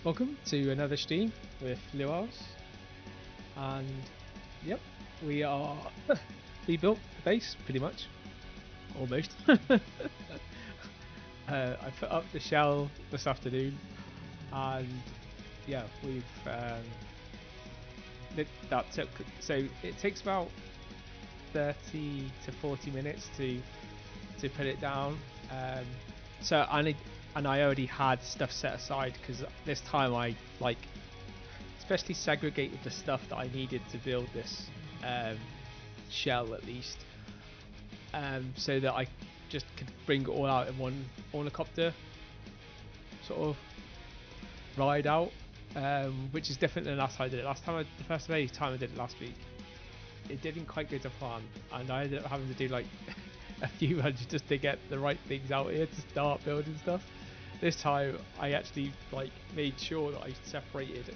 Welcome to another stream with Luas, and yep, we are we built the base pretty much, almost. I put up the shell this afternoon, and yeah, we've that took, so it takes about 30 to 40 minutes to put it down. So I already had stuff set aside because this time I especially segregated the stuff that I needed to build this shell at least, so that I just could bring it all out in one ornithopter sort of ride out, which is different than last time I did it. The first time I did it last week, it didn't quite go to plan, and I ended up having to do like a few hundred just to get the right things out here to start building stuff. This time I actually made sure that I separated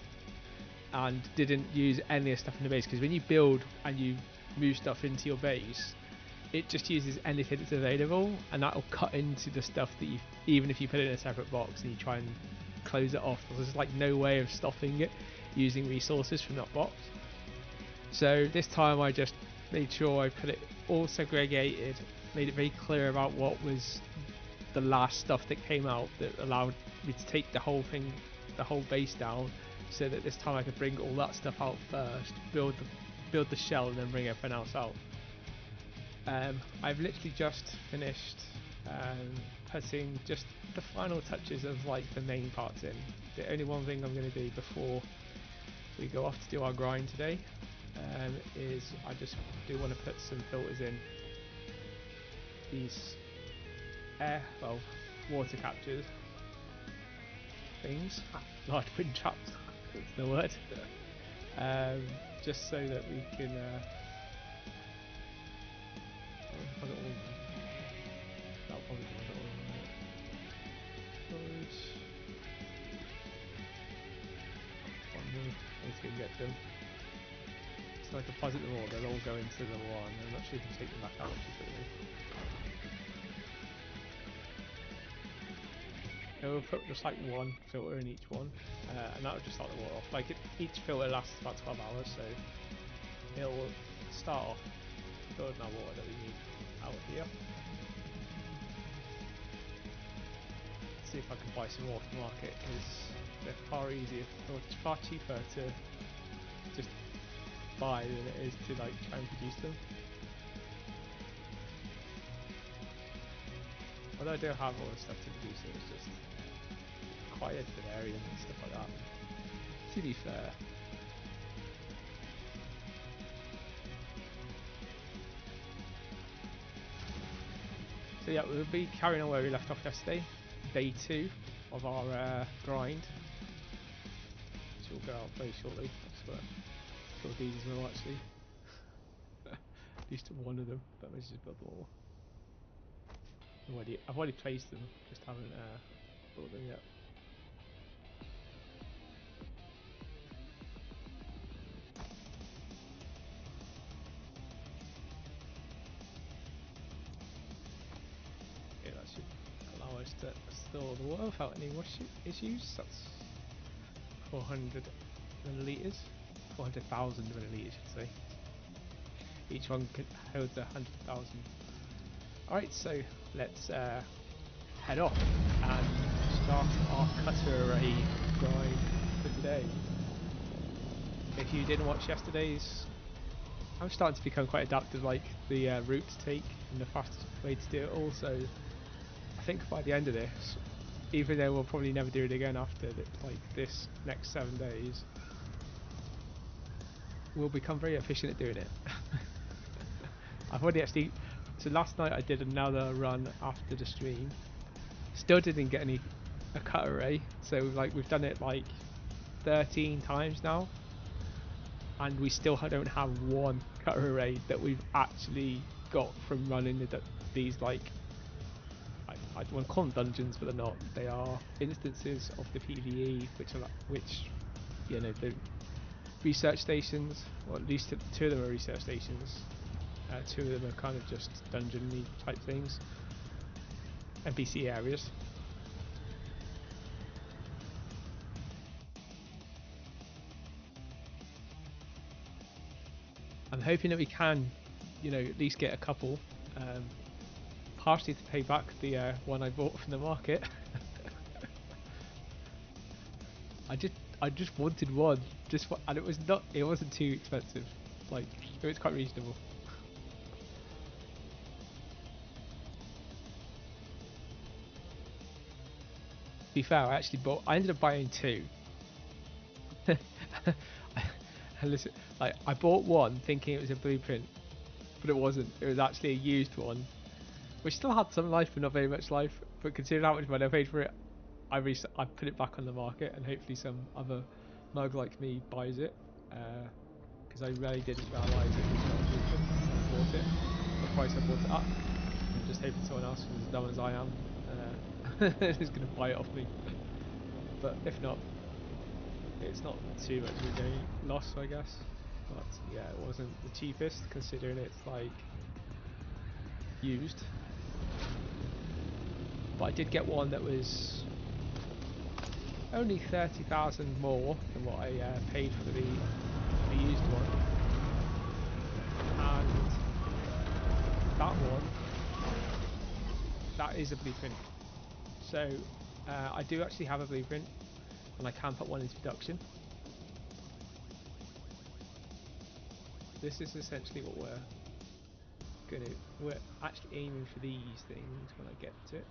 and didn't use any of the stuff in the base, because when you build and you move stuff into your base, it just uses anything that's available, and that'll cut into the stuff that you, even if you put it in a separate box and you try and close it off, there's like no way of stopping it using resources from that box. So this time I just made sure I put it all segregated, made it very clear about what was the last stuff that came out that allowed me to take the whole thing, the whole base down, so that this time I could bring all that stuff out first, build the shell, and then bring everything else out. I've literally just finished putting just the final touches of the main parts in. The only one thing I'm going to do before we go off to do our grind today is I just do want to put some filters in these water captures things, large wind traps, that's the word, just so that we can put it all, that'll probably put it all storage, once we can get them, so I deposit them all, they'll all go into the one. I'm not sure you can take them back out quickly. We'll put just one filter in each one, and that'll just start the water off. Each filter lasts about 12 hours, so it'll start off building our water that we need out here. Let's see if I can buy some more off the market, because they're far easier, or far cheaper to just buy than it is to try and produce them. Although I do have all the stuff to produce it, it's just quite a good area and stuff like that, to be fair. So yeah, we'll be carrying on where we left off yesterday, day 2 of our grind, which will go out very shortly. That's sure these as well, actually. At least one of them, but let's just build them all. I've already placed them, just haven't built them yet. Okay, that should allow us to store the water without any wash issues. That's 400 millilitres, 400,000 millilitres, you should say. Each one holds 100,000. Alright, so let's head off and start our Cutteray grind for today. If you didn't watch yesterday's, I'm starting to become quite adapted, the route to take and the fastest way to do it. Also, I think by the end of this, even though we'll probably never do it again after this next 7 days, we'll become very efficient at doing it. I've already actually, so last night I did another run after the stream. Still didn't get a Cutteray, so we've done it 13 times now, and we still don't have one Cutteray that we've actually got from running these I don't want to call them dungeons, but they're not. They are instances of the PvE, which the research stations, or at least 2 of them are research stations. 2 of them are kind of just dungeon-y type things, NPC areas. I'm hoping that we can, you know, at least get a couple, partially to pay back the one I bought from the market. I just wanted one, and it wasn't too expensive. Like, it was quite reasonable. To be fair, I ended up buying two. Listen, like, I bought one thinking it was a blueprint, but it wasn't. It was actually a used one, which still had some life but not very much life. But considering how much money I paid for it, I put it back on the market, and hopefully some other mug like me buys it, because I really didn't realise it was not a blueprint when I bought it. The price I bought it at. I'm just hoping someone else who's as dumb as I am is going to buy it off me. But if not, it's not too much of a gain loss, I guess. But yeah, it wasn't the cheapest considering it's like used. But I did get one that was only 30,000 more than what I paid for the used one, and that one, that is a blueprint. So I do actually have a blueprint, and I can put one into production. This is essentially what we're actually aiming for these things when I get to it.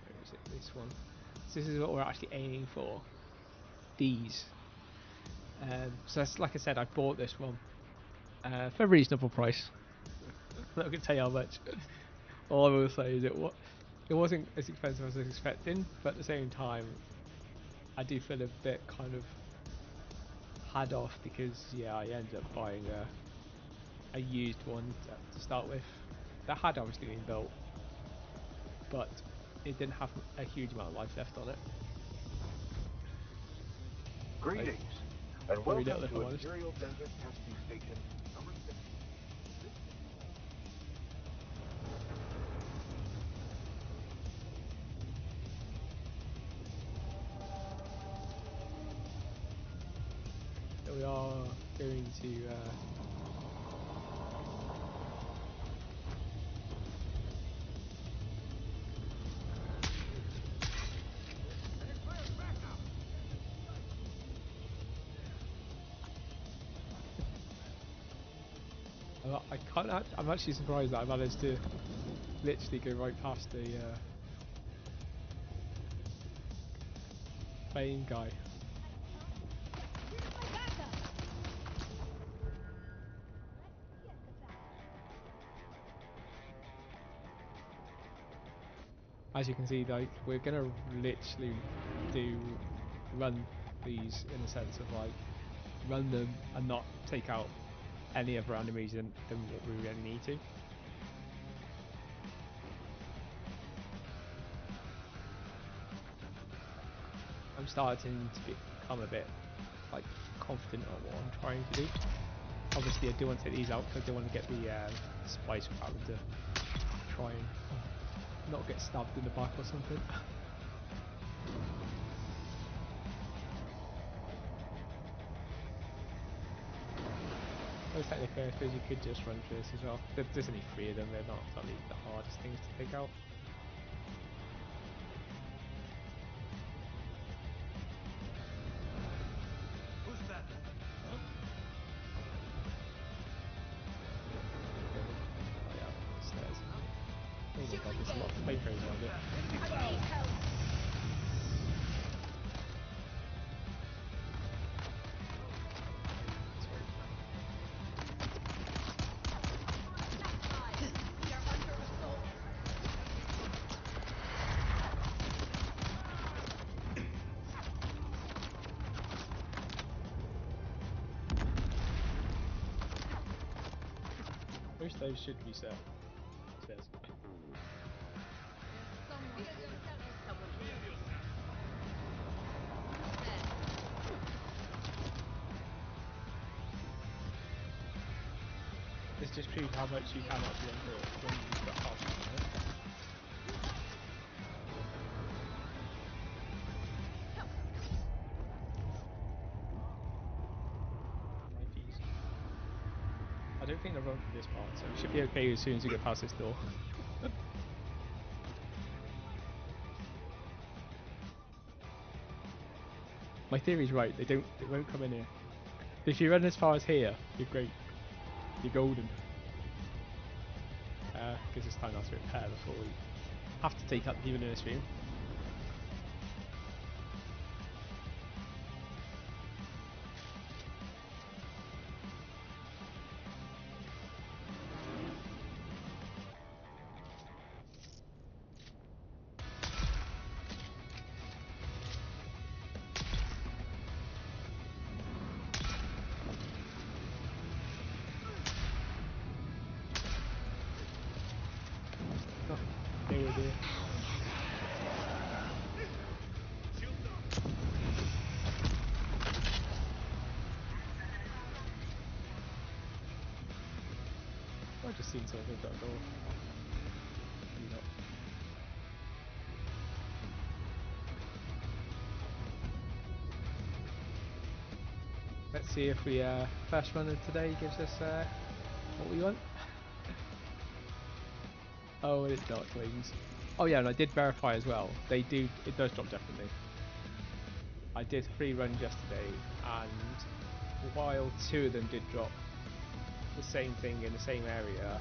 Where is it? This one. So this is what we're actually aiming for. These. So that's, like I said, I bought this one for a reasonable price. I'm not going to tell you how much. All I will say is it wasn't as expensive as I was expecting, but at the same time, I do feel a bit kind of had off because yeah, I ended up buying a used one to start with that had obviously been built, but it didn't have a huge amount of life left on it. Greetings, and welcome to Imperial Desert Testing Station number 6. So we are going to I'm actually surprised that I managed to literally go right past the plane guy. As you can see, like, we're gonna literally run these in the sense of like run them and not take out any other enemies than what we really need to. I'm starting to become a bit like confident on what I'm trying to do. Obviously I do want to take these out because I do want to get the spice without them to try and not get stabbed in the back or something. Well, technically, I suppose you could just run through this as well. There's only 3 of them, they're not exactly the hardest things to take out. Who's that? Oh yeah, stairs. Oh my god, there's a lot of flamethrowers around it. I wish those should reset. Stairs. This just proves how much you can actually run through it when you've got half speed on it. I don't think they'll run through this part, so we should be okay as soon as we get past this door. My theory's right, they won't come in here. If you run as far as here, you're great. You're golden. Gives us time now to repair before we have to take up the human in the stream. I've just seen something through that door. Maybe not. Let's see if we first run of today gives us what we want. Oh, it's Dark Wings. Oh yeah, and I did verify as well. It does drop definitely. I did 3 runs yesterday, and while 2 of them did drop the same thing in the same area,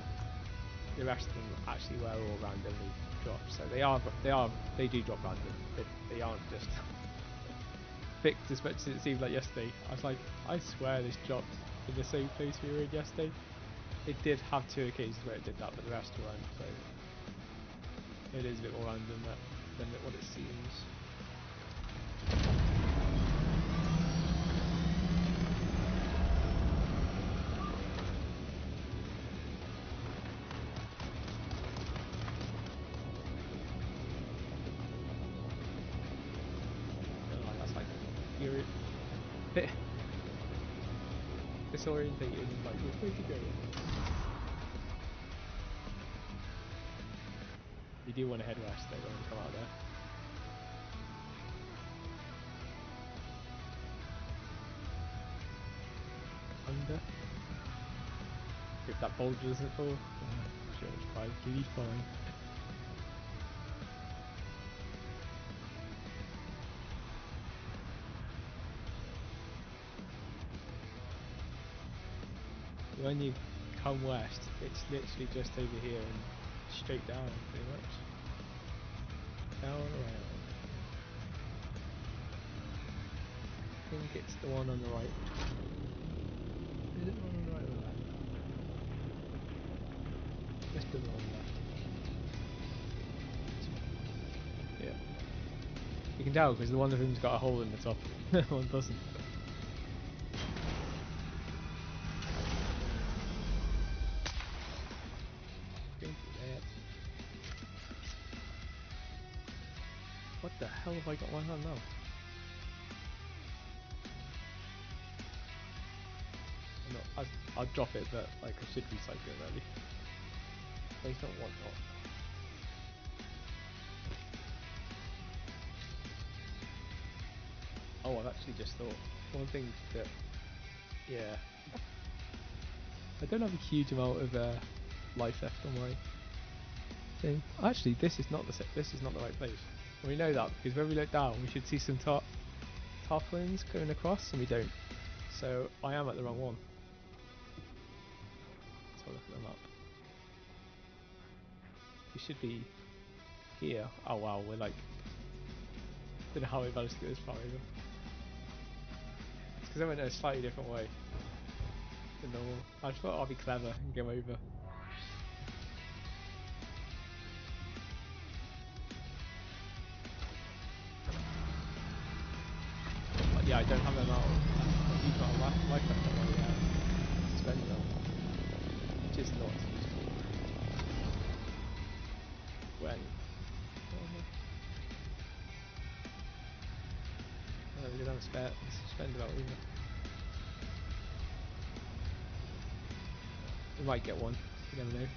the rest of them actually were all randomly dropped. So they do drop random. They aren't just fixed as much as it seemed like yesterday. I was like, I swear this dropped in the same place we were in yesterday. It did have 2 occasions where it did that, but the rest weren't. So it is a bit more random than what it seems. Bit disorientated and like, which way to go? You do want to head west though when you come out there. Under. If that boulder doesn't fall, I'm sure it's fine. You'll be fine. When you come west, it's literally just over here and straight down, pretty much. Down around. I think it's the one on the right. Is it the one on the right or the left? Let's do the one on the left. Yeah. You can tell because the one of them's got a hole in the top, the one doesn't. What the hell have I got my hand now? No, I'll drop it, but like I should recycle it really. Please don't want that. Oh, I've actually just thought one thing that, yeah, I don't have a huge amount of life left on my thing. Actually, this is not the right place. And we know that because when we look down, we should see some tarpaulins going across, and we don't. So I am at the wrong one. Let's have a look at the map. We should be here. Oh wow, we're like, don't know how we managed to get this far over. It's because I went a slightly different way than normal. I just thought I'd be clever and go over. But yeah, I don't have them out. You've got a life left on my spend them, which is not useful. When? No, we didn't have a spare. Spend about either. We might get one. You never know.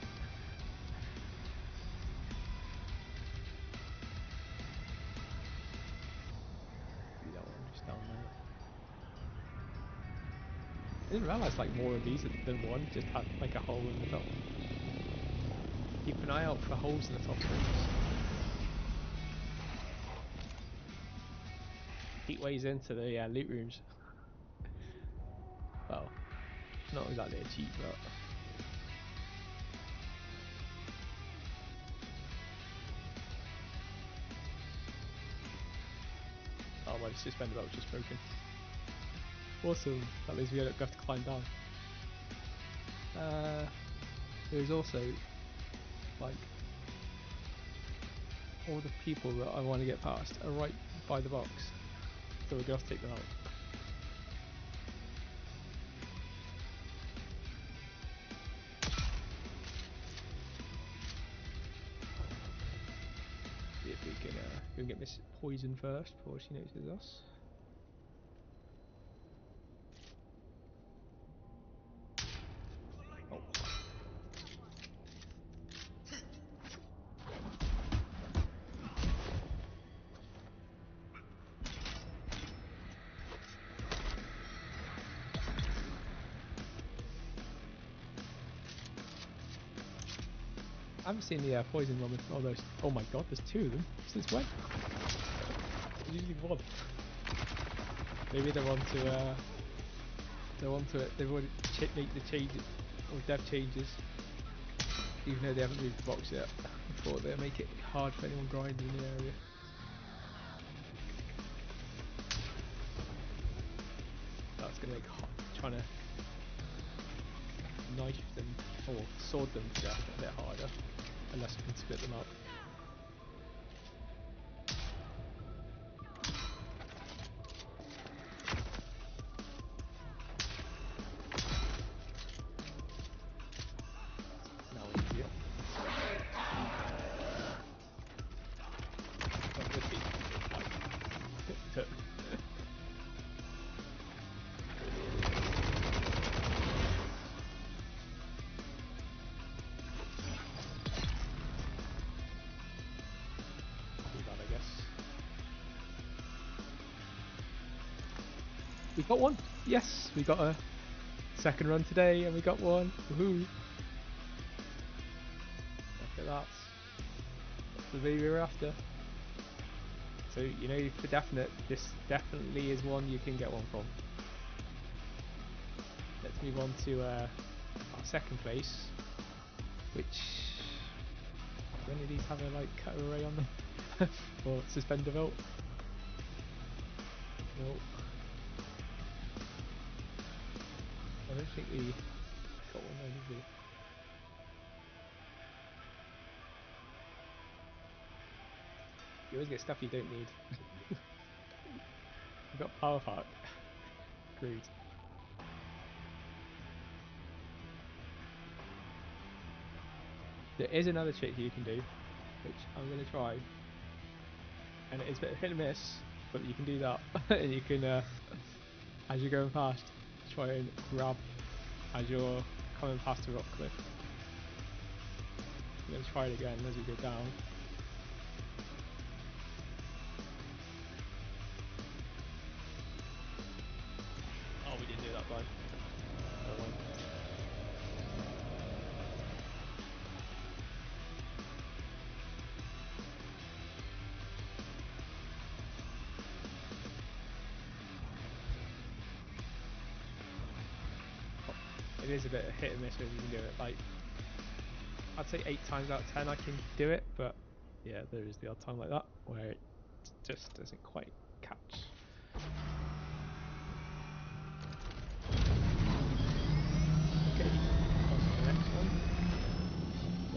See that one just down there. I didn't realise like more of these than one just had like a hole in the top. Keep an eye out for holes in the top rooms. Keep ways into the loot rooms. Well, not exactly a cheat, but oh, my suspender belt was just broken. Awesome. That means we don't have to climb down. There's also like all the people that I want to get past are right by the box, so we're gonna have to take them out. See if we can get Miss Poison first before she notices us. Oh. I haven't seen the poison one with all those. Oh my god, there's two of them. Since when? There's usually one. Maybe they're on to it. They've already made the changes or dev changes, even though they haven't moved the box yet. I thought they'd make it hard for anyone grinding in the area. That's gonna make trying to knife them or sword them to death a bit harder, unless we can split them up. We got one! Yes! We got a second run today and we got one! Woohoo! Look at that. That's the baby we're after. So, you know for definite, this definitely is one you can get one from. Let's move on to our second place, which... do any of these have a like Cutteray on them? Or suspender belt? Nope. I don't think we got one there, did we? You always get stuff you don't need. We've got power park. Great. There is another trick you can do, which I'm going to try. And it is a bit of hit and miss, but you can do that. And you can, as you're going past, try and grab as you're coming past a rock cliff. I'm going to try it again as we go down. Oh, we didn't do that time. Never mind. It is a bit of hit and miss when you can do it. Like, I'd say 8 times out of 10 I can do it, but yeah, there is the odd time like that where it just doesn't quite catch. Okay, on to the next one,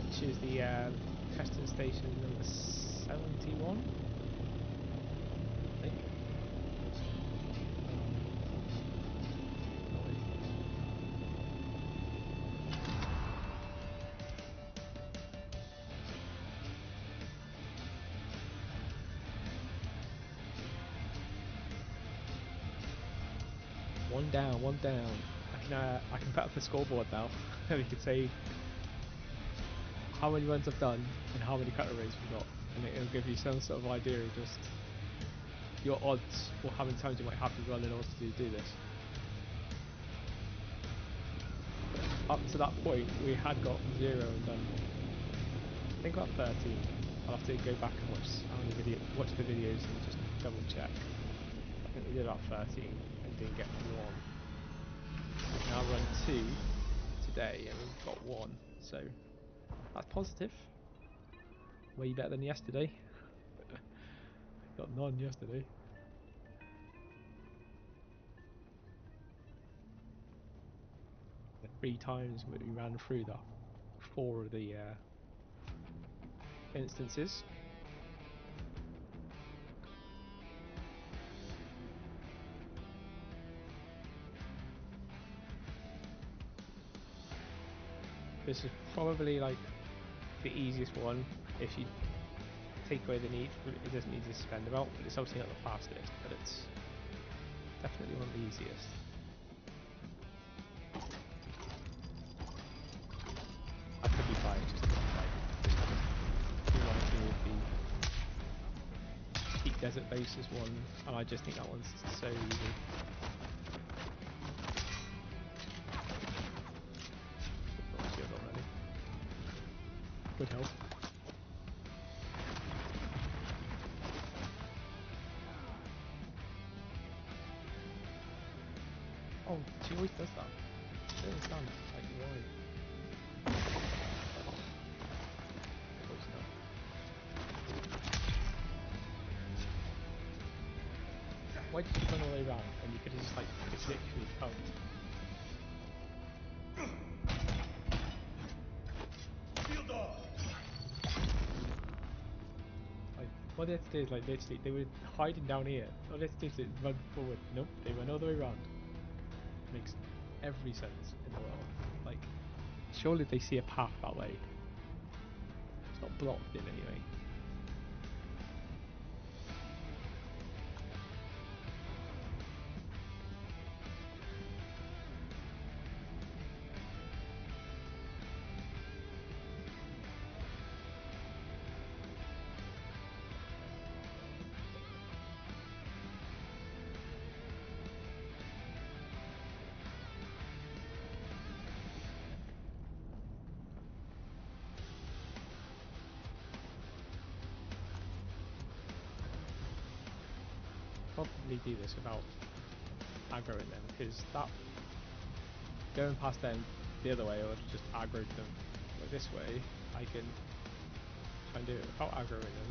which is the testing station number 71, I think. One down, one down. I can put up a scoreboard now. We could say how many runs I've done and how many Cutterays we've got, and it'll give you some sort of idea of just your odds or how many times you might have to run in order to do this. up to that point we had got 0 and done, I think about 13. I'll have to go back and watch the videos and just double check. I think we did about 13 and didn't get 1. We've now run 2 today and we've got 1, so that's positive. Way better than yesterday. Got none yesterday. The 3 times we ran through the 4 of the instances. This is probably like the easiest one if you take away the need. It doesn't need to spend about, but it's obviously not the fastest, but it's definitely one of the easiest. I could be biased just like reminds me of the Peak Desert Bases one, and I just think that one's so easy. Good help. Oh, she always does that. I don't understand, like, why? Why did you run all the way around? And you could have just, like, literally come. What they had to do is, like, literally, they were hiding down here. All they had to do is run forward. Nope, they went all the way around. Makes every sense in the world. Like, surely they see a path that way. It's not blocked in any way. Probably do this without aggroing them, because that going past them the other way, I would have just aggroed them. But this way, I can try and do it without aggroing them,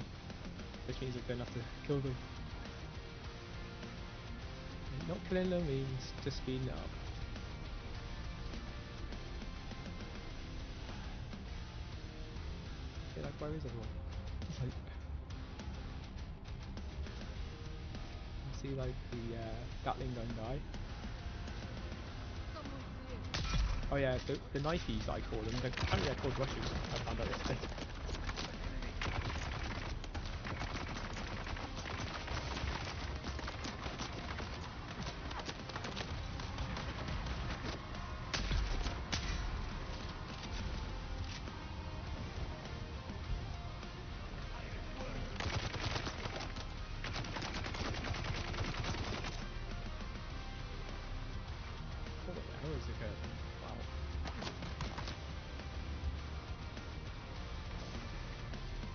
which means I don't have to kill them. And not killing them means just speeding up. Okay, like, where is everyone? Like, see, like, the Gatling gun guy. Oh yeah, the knifeys I call them, apparently they're called rushes, I found out yesterday. What the hell is it going? Wow.